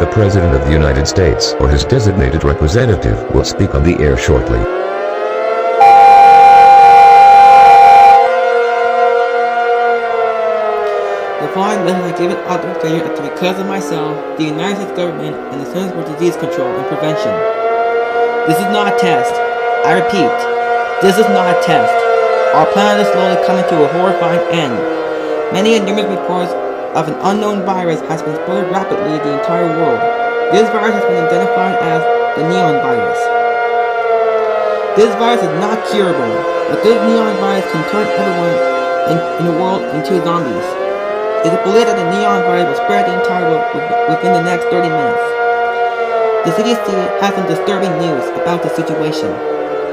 The President of the United States or his designated representative will speak on the air shortly. The following message I give it out to failure to because of myself, the United States government, and the Centers for Disease Control and Prevention. This is not a test. I repeat, this is not a test. Our planet is slowly coming to a horrifying end. Many and numerous reports of an unknown virus has been spread rapidly in the entire world. This virus has been identified as the neon virus. This virus is not curable, but this neon virus can turn everyone in the world into zombies. It is believed that the neon virus will spread the entire world within the next 30 minutes. The CDC has some disturbing news about the situation.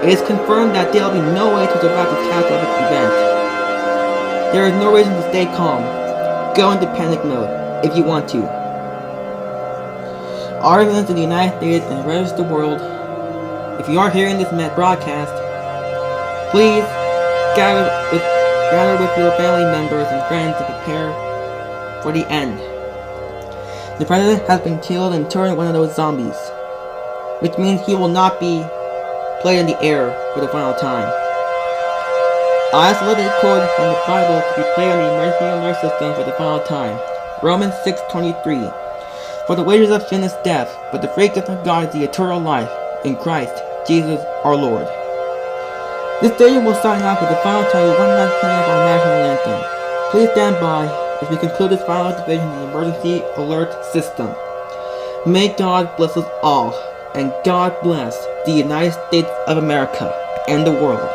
It is confirmed that there will be no way to survive this catastrophic event. There is no reason to stay calm. Go into panic mode if you want to. All residents in the United States and the rest of the world, if you are hearing this broadcast, please gather with your family members and friends to prepare for the end. The president has been killed and turned one of those zombies, which means he will not be played in the air for the final time. I selected a quote from the Bible to be played on the emergency alert system for the final time. Romans 6:23. For the wages of sin is death, but the free gift of God is the eternal life in Christ Jesus our Lord. This station will sign off for the final time with one last playing of our national anthem. Please stand by as we conclude this final activation of the emergency alert system. May God bless us all, and God bless the United States of America and the world.